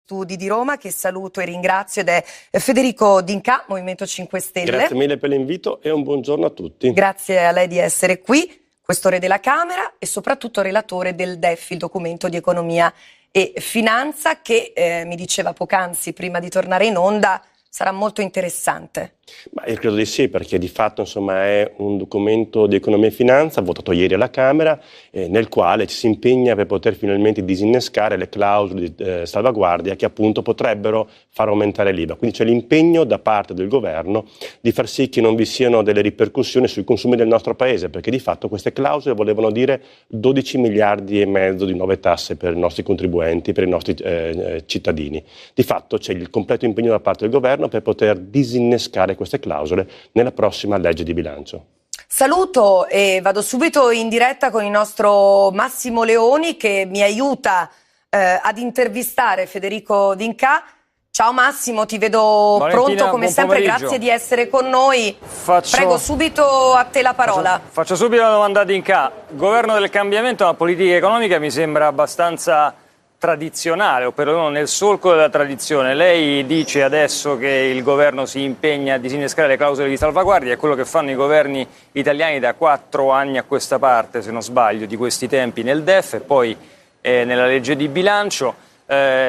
Studi di Roma, che saluto e ringrazio, ed è Federico D'Incà, Movimento 5 Stelle. Grazie mille per l'invito e un buongiorno a tutti. Grazie a lei di essere qui, questore della Camera e soprattutto relatore del DEF, il documento di economia e finanza, che mi diceva poc'anzi, prima di tornare in onda, sarà molto interessante. Ma io credo di sì, perché di fatto è un documento di economia e finanza votato ieri alla Camera, nel quale ci si impegna per poter finalmente disinnescare le clausole di salvaguardia che appunto potrebbero far aumentare l'IVA. Quindi c'è l'impegno da parte del governo di far sì che non vi siano delle ripercussioni sui consumi del nostro Paese, perché di fatto queste clausole volevano dire 12 miliardi e mezzo di nuove tasse per i nostri contribuenti, per i nostri cittadini. Di fatto c'è il completo impegno da parte del governo per poter disinnescare queste clausole nella prossima legge di bilancio. Saluto e vado subito in diretta con il nostro Massimo Leoni, che mi aiuta ad intervistare Federico D'Incà. Ciao Massimo, ti vedo Valentina, pronto come sempre, pomeriggio. grazie di essere con noi. Prego, subito a te la parola. Faccio subito la domanda a D'Incà. Governo del cambiamento, una politica economica mi sembra abbastanza tradizionale, o perlomeno nel solco della tradizione. Lei dice adesso che il governo si impegna a disinnescare le clausole di salvaguardia, è quello che fanno i governi italiani da 4 anni a questa parte, se non sbaglio, di questi tempi nel DEF e poi nella legge di bilancio.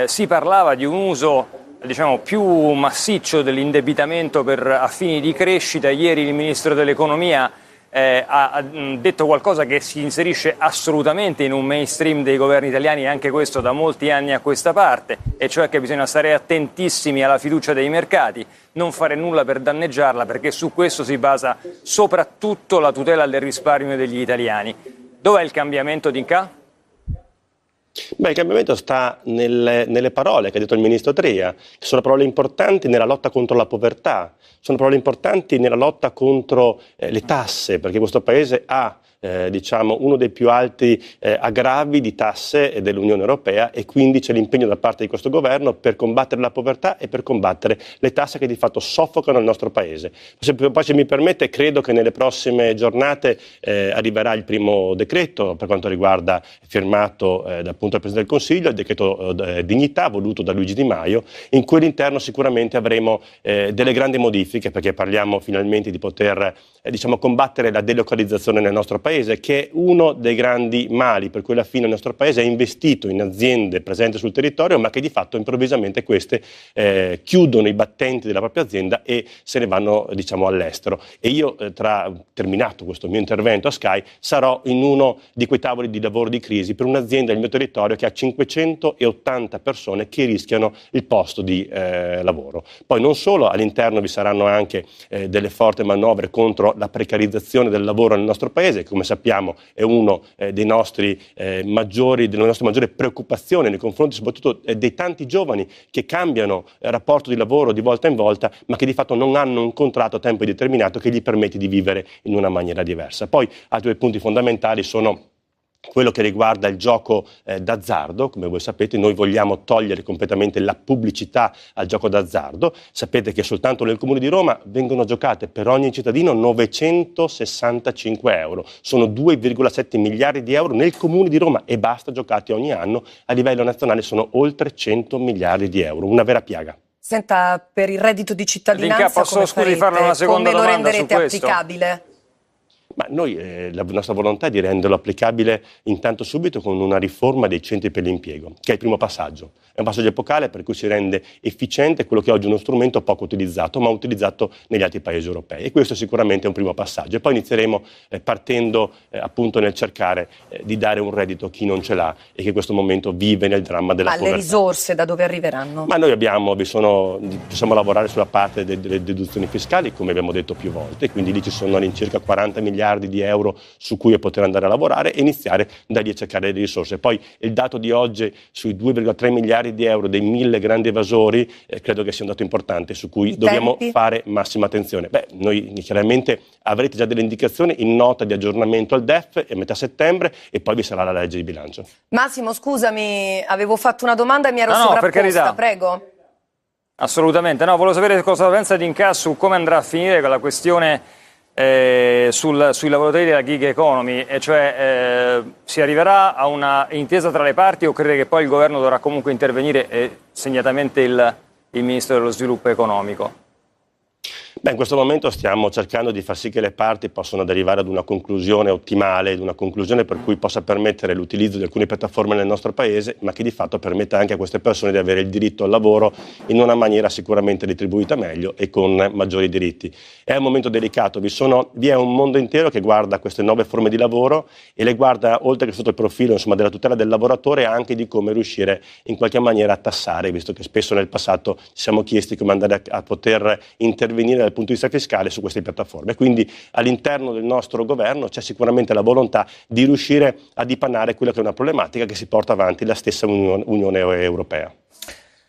Si parlava di un uso, diciamo, più massiccio dell'indebitamento a fini di crescita. Ieri il Ministro dell'Economia ha detto qualcosa che si inserisce assolutamente in un mainstream dei governi italiani, e anche questo da molti anni a questa parte, e cioè che bisogna stare attentissimi alla fiducia dei mercati, non fare nulla per danneggiarla, perché su questo si basa soprattutto la tutela del risparmio degli italiani. Dov'è il cambiamento, D'Incà? Beh, il cambiamento sta nelle parole che ha detto il ministro Tria, che sono parole importanti nella lotta contro la povertà, sono parole importanti nella lotta contro le tasse, perché questo Paese ha uno dei più alti aggravi di tasse dell'Unione Europea, e quindi c'è l'impegno da parte di questo governo per combattere la povertà e per combattere le tasse che di fatto soffocano il nostro Paese. Poi, se mi permette, credo che nelle prossime giornate arriverà il primo decreto per quanto riguarda, firmato appunto dal Presidente del Consiglio, il decreto dignità voluto da Luigi Di Maio, in cui all'interno sicuramente avremo delle grandi modifiche, perché parliamo finalmente di poter combattere la delocalizzazione nel nostro Paese, che è uno dei grandi mali per cui alla fine il nostro Paese è investito in aziende presenti sul territorio, ma che di fatto improvvisamente queste chiudono i battenti della propria azienda e se ne vanno all'estero. E io, terminato questo mio intervento a Sky, sarò in uno di quei tavoli di lavoro di crisi per un'azienda del mio territorio che ha 580 persone che rischiano il posto di lavoro. Poi non solo, all'interno vi saranno anche delle forti manovre contro la precarizzazione del lavoro nel nostro Paese, che come sappiamo è uno delle nostre maggiori preoccupazioni nei confronti soprattutto dei tanti giovani che cambiano rapporto di lavoro di volta in volta, ma che di fatto non hanno un contratto a tempo indeterminato che gli permette di vivere in una maniera diversa. Poi altri due punti fondamentali sono quello che riguarda il gioco d'azzardo. Come voi sapete, noi vogliamo togliere completamente la pubblicità al gioco d'azzardo. Sapete che soltanto nel Comune di Roma vengono giocate per ogni cittadino 965 euro. Sono 2,7 miliardi di euro nel Comune di Roma e basta, giocati ogni anno. A livello nazionale sono oltre 100 miliardi di euro, una vera piaga. Senta, per il reddito di cittadinanza come farle una seconda come lo domanda renderete su questo? applicabile? Ma noi, la nostra volontà è di renderlo applicabile intanto subito con una riforma dei centri per l'impiego, che è il primo passaggio. È un passaggio epocale per cui si rende efficiente quello che oggi è uno strumento poco utilizzato, ma utilizzato negli altri paesi europei. E questo sicuramente è un primo passaggio. E poi inizieremo partendo appunto nel cercare di dare un reddito a chi non ce l'ha e che in questo momento vive nel dramma della povertà. Ma le risorse da dove arriveranno? Ma noi possiamo lavorare sulla parte delle deduzioni fiscali, come abbiamo detto più volte, quindi lì ci sono all'incirca 40 miliardi di euro su cui poter andare a lavorare e iniziare da lì a cercare le risorse. Poi il dato di oggi sui 2,3 miliardi di euro dei 1000 grandi evasori credo che sia un dato importante su cui dobbiamo fare massima attenzione. Noi chiaramente avrete già delle indicazioni in nota di aggiornamento al DEF a metà settembre, e poi vi sarà la legge di bilancio. Massimo, scusami, avevo fatto una domanda e mi ero sovrapposta, per carità. Prego. Assolutamente, volevo sapere cosa pensa D'Incà su come andrà a finire con la questione sui lavoratori della gig economy, e cioè si arriverà a una intesa tra le parti o crede che poi il governo dovrà comunque intervenire, e segnatamente il Ministro dello Sviluppo Economico? Beh, in questo momento stiamo cercando di far sì che le parti possano arrivare ad una conclusione ottimale, ad una conclusione per cui possa permettere l'utilizzo di alcune piattaforme nel nostro paese, ma che di fatto permetta anche a queste persone di avere il diritto al lavoro in una maniera sicuramente retribuita meglio e con maggiori diritti. È un momento delicato, vi è un mondo intero che guarda queste nuove forme di lavoro e le guarda, oltre che sotto il profilo della tutela del lavoratore, anche di come riuscire in qualche maniera a tassare, visto che spesso nel passato ci siamo chiesti come andare a poter intervenire dal punto di vista fiscale su queste piattaforme. Quindi all'interno del nostro governo c'è sicuramente la volontà di riuscire a dipanare quella che è una problematica che si porta avanti la stessa Unione Europea.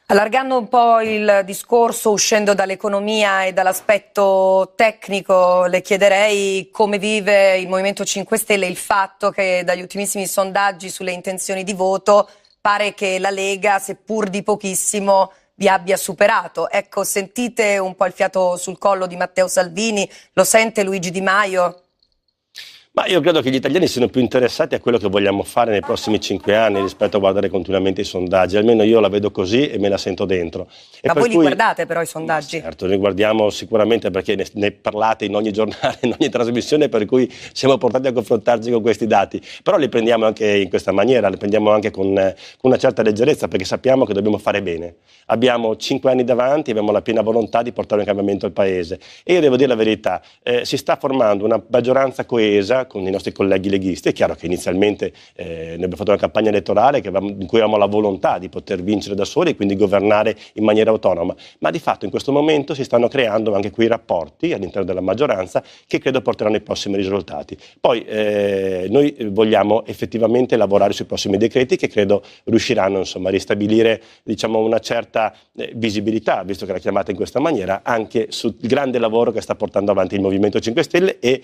Allargando un po' il discorso, uscendo dall'economia e dall'aspetto tecnico, le chiederei come vive il Movimento 5 Stelle il fatto che dagli ultimissimi sondaggi sulle intenzioni di voto pare che la Lega, seppur di pochissimo, vi abbia superato. Ecco, sentite un po' il fiato sul collo di Matteo Salvini? Lo sente Luigi Di Maio? Ma io credo che gli italiani siano più interessati a quello che vogliamo fare nei prossimi 5 anni rispetto a guardare continuamente i sondaggi. Almeno io la vedo così e me la sento dentro. Ma voi li guardate però i sondaggi? Certo, li guardiamo sicuramente perché ne parlate in ogni giornale, in ogni trasmissione, per cui siamo portati a confrontarci con questi dati. Però li prendiamo anche in questa maniera, li prendiamo anche con una certa leggerezza, perché sappiamo che dobbiamo fare bene. Abbiamo 5 anni davanti, abbiamo la piena volontà di portare un cambiamento al Paese. E io devo dire la verità, si sta formando una maggioranza coesa con i nostri colleghi leghisti. È chiaro che inizialmente noi abbiamo fatto una campagna elettorale in cui avevamo la volontà di poter vincere da soli e quindi governare in maniera autonoma, ma di fatto in questo momento si stanno creando anche quei rapporti all'interno della maggioranza che credo porteranno i prossimi risultati. Poi noi vogliamo effettivamente lavorare sui prossimi decreti che credo riusciranno a ristabilire una certa visibilità, visto che la chiamate in questa maniera, anche sul grande lavoro che sta portando avanti il Movimento 5 Stelle e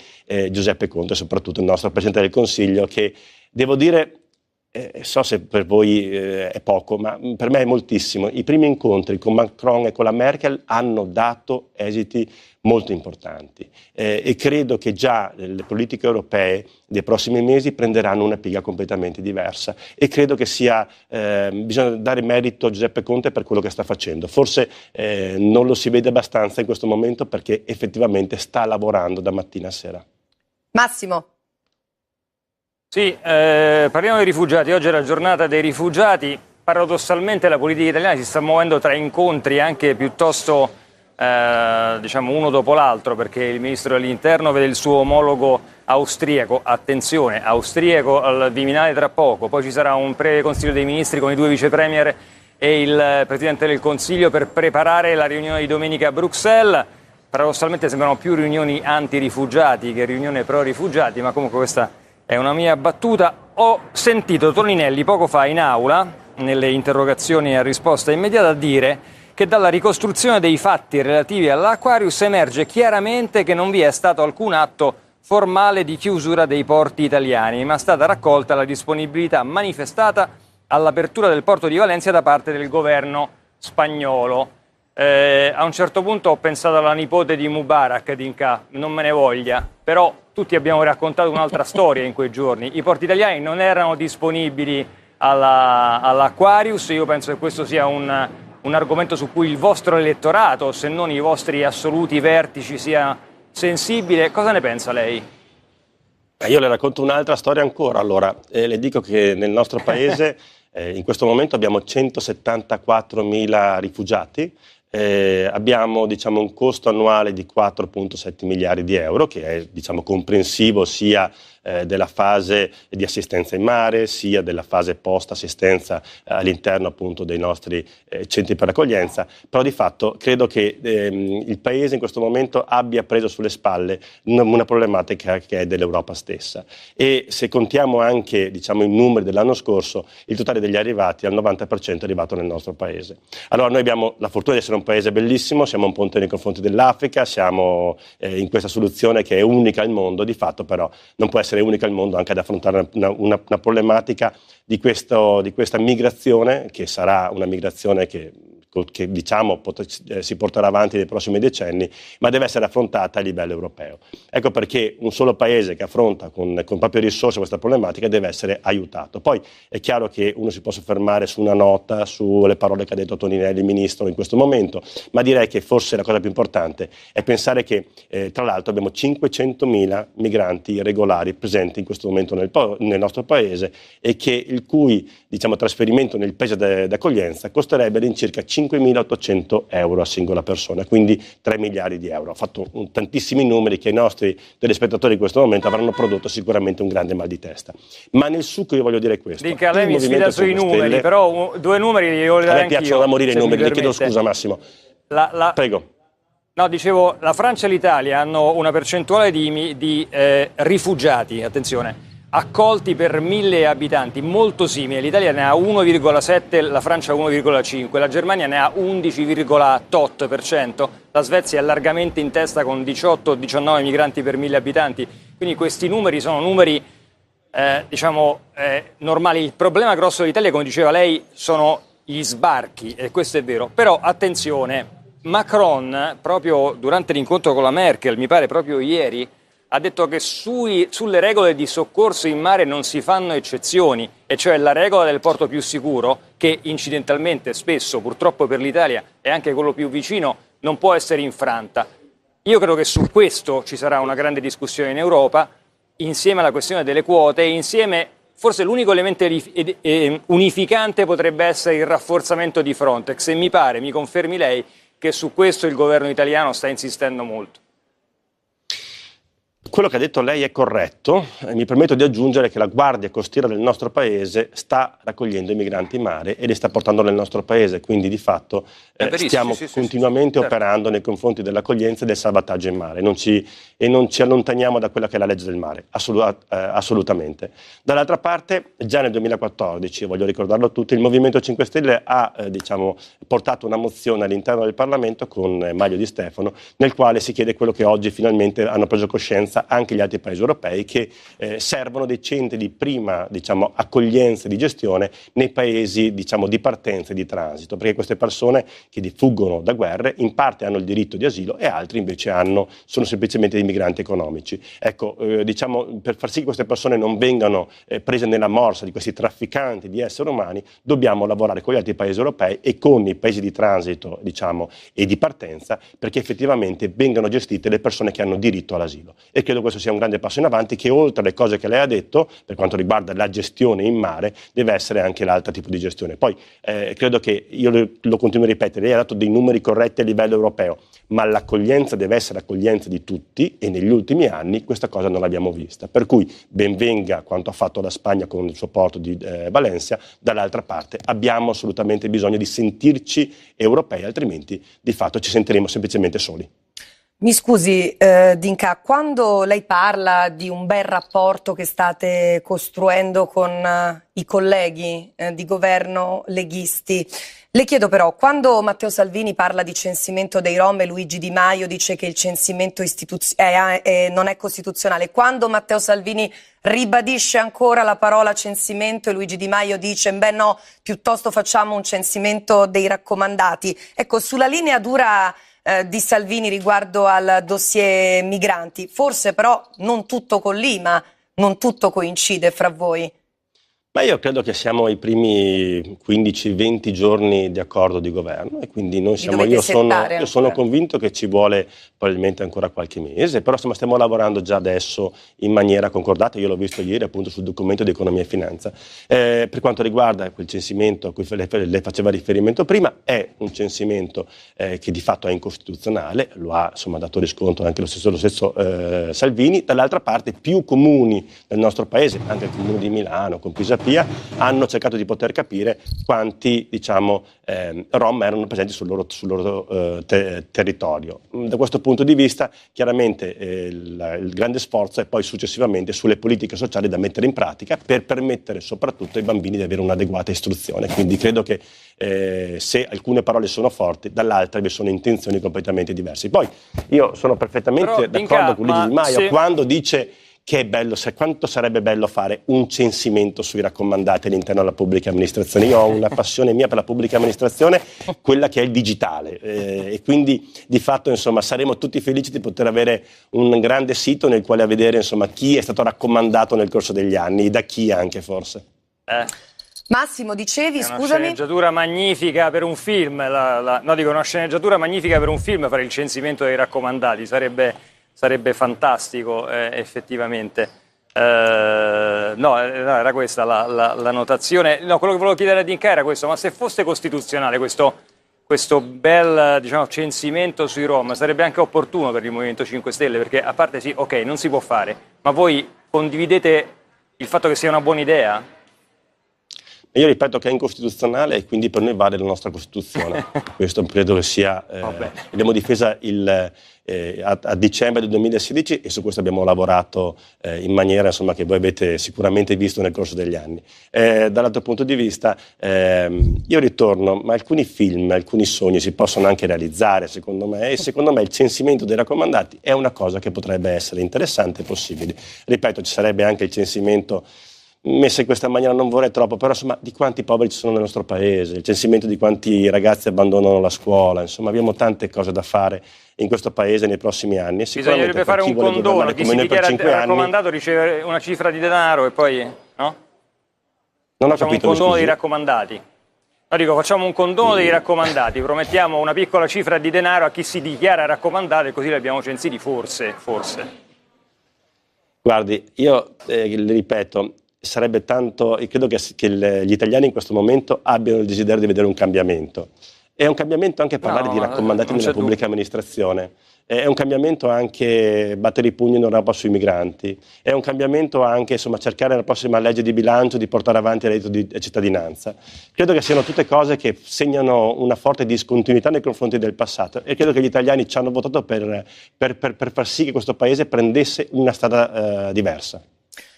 Giuseppe Conte, soprattutto il nostro Presidente del Consiglio, che devo dire, so se per voi è poco, ma per me è moltissimo. I primi incontri con Macron e con la Merkel hanno dato esiti molto importanti e credo che già le politiche europee dei prossimi mesi prenderanno una piega completamente diversa e credo che bisogna dare merito a Giuseppe Conte per quello che sta facendo. Forse non lo si vede abbastanza in questo momento perché effettivamente sta lavorando da mattina a sera. Massimo. Sì, parliamo dei rifugiati. Oggi è la giornata dei rifugiati. Paradossalmente la politica italiana si sta muovendo tra incontri anche piuttosto uno dopo l'altro, perché il ministro dell'Interno vede il suo omologo austriaco, attenzione, austriaco al Viminale tra poco, poi ci sarà un pre-consiglio dei ministri con i 2 vicepremier e il Presidente del Consiglio per preparare la riunione di domenica a Bruxelles. Paradossalmente sembrano più riunioni anti-rifugiati che riunioni pro-rifugiati, ma comunque questa è una mia battuta. Ho sentito Toninelli poco fa in aula, nelle interrogazioni a risposta immediata, dire che dalla ricostruzione dei fatti relativi all'Aquarius emerge chiaramente che non vi è stato alcun atto formale di chiusura dei porti italiani, ma è stata raccolta la disponibilità manifestata all'apertura del porto di Valencia da parte del governo spagnolo. A un certo punto ho pensato alla nipote di Mubarak, Dinka, non me ne voglia, però tutti abbiamo raccontato un'altra storia in quei giorni. I porti italiani non erano disponibili all'Aquarius. Io penso che questo sia un argomento su cui il vostro elettorato, se non i vostri assoluti vertici, sia sensibile. Cosa ne pensa lei? Io le racconto un'altra storia ancora. Allora, le dico che nel nostro paese in questo momento abbiamo 174.000 rifugiati. Abbiamo un costo annuale di 4,7 miliardi di euro, che è comprensivo sia della fase di assistenza in mare, sia della fase post-assistenza all'interno appunto dei nostri centri per l'accoglienza, però di fatto credo che il Paese in questo momento abbia preso sulle spalle una problematica che è dell'Europa stessa e se contiamo anche i numeri dell'anno scorso, il totale degli arrivati al 90% è arrivato nel nostro Paese. Allora noi abbiamo la fortuna di essere un Paese bellissimo, siamo un ponte nei confronti dell'Africa, siamo in questa soluzione che è unica al mondo, di fatto però non può essere unica al mondo anche ad affrontare una problematica di questa migrazione, che sarà una migrazione che che diciamo si porterà avanti nei prossimi decenni, ma deve essere affrontata a livello europeo. Ecco perché un solo paese che affronta con proprie risorse questa problematica deve essere aiutato. Poi è chiaro che uno si può soffermare su una nota, sulle parole che ha detto Toninelli, ministro, in questo momento, ma direi che forse la cosa più importante è pensare che tra l'altro abbiamo 500.000 migranti irregolari presenti in questo momento nel nostro paese e che il cui trasferimento nel paese d'accoglienza costerebbe all'incirca 5.800 euro a singola persona, quindi 3 miliardi di euro. Ho fatto tantissimi numeri che i nostri telespettatori in questo momento avranno prodotto sicuramente un grande mal di testa. Ma nel succo io voglio dire questo. Dica, lei mi sfida sui numeri, però due numeri li voglio dare anch'io. A me piacciono da morire i numeri, le chiedo scusa Massimo. Prego. No, dicevo, la Francia e l'Italia hanno una percentuale di rifugiati, attenzione, accolti per 1.000 abitanti molto simile. L'Italia ne ha 1,7, la Francia 1,5, la Germania ne ha 11,8%, la Svezia è largamente in testa con 18-19 migranti per 1.000 abitanti. Quindi questi numeri sono numeri normali. Il problema grosso dell'Italia, come diceva lei, sono gli sbarchi, e questo è vero. Però attenzione, Macron, proprio durante l'incontro con la Merkel, mi pare proprio ieri, ha detto che sulle regole di soccorso in mare non si fanno eccezioni, e cioè la regola del porto più sicuro, che incidentalmente spesso, purtroppo per l'Italia, è anche quello più vicino, non può essere infranta. Io credo che su questo ci sarà una grande discussione in Europa, insieme alla questione delle quote, insieme forse l'unico elemento unificante potrebbe essere il rafforzamento di Frontex, e mi pare, mi confermi lei, che su questo il governo italiano sta insistendo molto. Quello che ha detto lei è corretto, mi permetto di aggiungere che la Guardia Costiera del nostro paese sta raccogliendo i migranti in mare e li sta portando nel nostro paese, quindi di fatto stiamo continuamente operando nei confronti dell'accoglienza e del salvataggio in mare e non ci allontaniamo da quella che è la legge del mare, assolutamente. Dall'altra parte, già nel 2014, voglio ricordarlo a tutti, il Movimento 5 Stelle ha portato una mozione all'interno del Parlamento con Maglio Di Stefano, nel quale si chiede quello che oggi finalmente hanno preso coscienza anche gli altri paesi europei, che servono dei centri di prima accoglienza e di gestione nei paesi di partenza e di transito, perché queste persone che fuggono da guerre in parte hanno il diritto di asilo e altri invece sono semplicemente dei migranti economici. Ecco, per far sì che queste persone non vengano prese nella morsa di questi trafficanti di esseri umani, dobbiamo lavorare con gli altri paesi europei e con i paesi di transito e di partenza, perché effettivamente vengano gestite le persone che hanno diritto all'asilo. E credo questo sia un grande passo in avanti, che oltre alle cose che lei ha detto per quanto riguarda la gestione in mare deve essere anche l'altro tipo di gestione. Poi credo che, io lo continuo a ripetere, lei ha dato dei numeri corretti a livello europeo, ma l'accoglienza deve essere accoglienza di tutti, e negli ultimi anni questa cosa non l'abbiamo vista, per cui ben venga quanto ha fatto la Spagna con il suo porto di Valencia. Dall'altra parte abbiamo assolutamente bisogno di sentirci europei, altrimenti di fatto ci sentiremo semplicemente soli. Mi scusi, D'Inca, quando lei parla di un bel rapporto che state costruendo con i colleghi di governo leghisti, le chiedo però, quando Matteo Salvini parla di censimento dei Rom e Luigi Di Maio dice che il censimento non è costituzionale, quando Matteo Salvini ribadisce ancora la parola censimento e Luigi Di Maio dice beh no, piuttosto facciamo un censimento dei raccomandati, ecco, sulla linea dura di Salvini riguardo al dossier migranti, forse però non tutto collima, non tutto coincide fra voi. Ma io credo che siamo ai primi 15-20 giorni di accordo di governo, e quindi io sono convinto che ci vuole probabilmente ancora qualche mese, però stiamo lavorando già adesso in maniera concordata. Io l'ho visto ieri appunto sul documento di economia e finanza. Per quanto riguarda quel censimento a cui lei faceva riferimento prima, è un censimento che di fatto è incostituzionale, lo ha dato riscontro anche lo stesso Salvini. Dall'altra parte più comuni del nostro paese, anche il comune di Milano con Pisapia, hanno cercato di poter capire quanti Rom erano presenti sul loro territorio. Da questo punto di vista chiaramente il grande sforzo è poi successivamente sulle politiche sociali da mettere in pratica per permettere soprattutto ai bambini di avere un'adeguata istruzione. Quindi credo che se alcune parole sono forti, dall'altra vi sono intenzioni completamente diverse. Poi io sono perfettamente d'accordo con Luigi Di Maio quando dice che è bello, quanto sarebbe bello fare un censimento sui raccomandati all'interno della pubblica amministrazione. Io ho una passione mia per la pubblica amministrazione, quella che è il digitale, e quindi di fatto insomma saremo tutti felici di poter avere un grande sito nel quale vedere insomma chi è stato raccomandato nel corso degli anni, da chi anche forse. Massimo, dicevi, è una scusami. sceneggiatura magnifica per un film, no, dico una sceneggiatura magnifica per un film, fare il censimento dei raccomandati, sarebbe fantastico, effettivamente. No, era questa la notazione. No, quello che volevo chiedere a D'Incà era questo: ma se fosse costituzionale questo bel, diciamo, censimento sui Rom, sarebbe anche opportuno per il Movimento 5 Stelle, perché a parte sì, ok, non si può fare, ma voi condividete il fatto che sia una buona idea? Io ripeto che è incostituzionale e quindi per noi vale la nostra Costituzione. Questo credo che sia. L'abbiamo difesa a dicembre del 2016 e su questo abbiamo lavorato in maniera insomma, che voi avete sicuramente visto nel corso degli anni. Dall'altro punto di vista, io ritorno, ma alcuni film, alcuni sogni si possono anche realizzare, secondo me, e secondo me il censimento dei raccomandati è una cosa che potrebbe essere interessante e possibile. Ripeto, ci sarebbe anche il censimento messa in questa maniera, non vorrei troppo, però insomma di quanti poveri ci sono nel nostro paese, il censimento di quanti ragazzi abbandonano la scuola, insomma abbiamo tante cose da fare in questo paese nei prossimi anni. Bisognerebbe fare un condono, chi si dichiara raccomandato riceve una cifra di denaro e poi, no? Non ho facciamo capito, un condono dei raccomandati. No, dico, facciamo un condono dei raccomandati, promettiamo una piccola cifra di denaro a chi si dichiara raccomandato e così li abbiamo censiti, forse. Guardi, io le ripeto, sarebbe tanto, e credo che gli italiani in questo momento abbiano il desiderio di vedere un cambiamento. È un cambiamento anche parlare di raccomandati nella pubblica amministrazione, è un cambiamento anche battere i pugni in Europa sui migranti, è un cambiamento anche insomma, cercare nella prossima legge di bilancio di portare avanti il reddito di cittadinanza. Credo che siano tutte cose che segnano una forte discontinuità nei confronti del passato e credo che gli italiani ci hanno votato per far sì che questo Paese prendesse una strada diversa.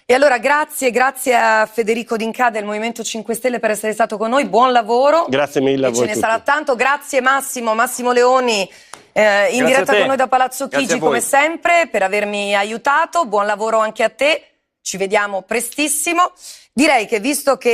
E allora grazie a Federico D'Incà del Movimento 5 Stelle per essere stato con noi, buon lavoro. Grazie mille a voi. Ce ne sarà tanto, grazie Massimo Leoni in diretta con noi da Palazzo Chigi come sempre per avermi aiutato, buon lavoro anche a te, ci vediamo prestissimo. Direi che visto che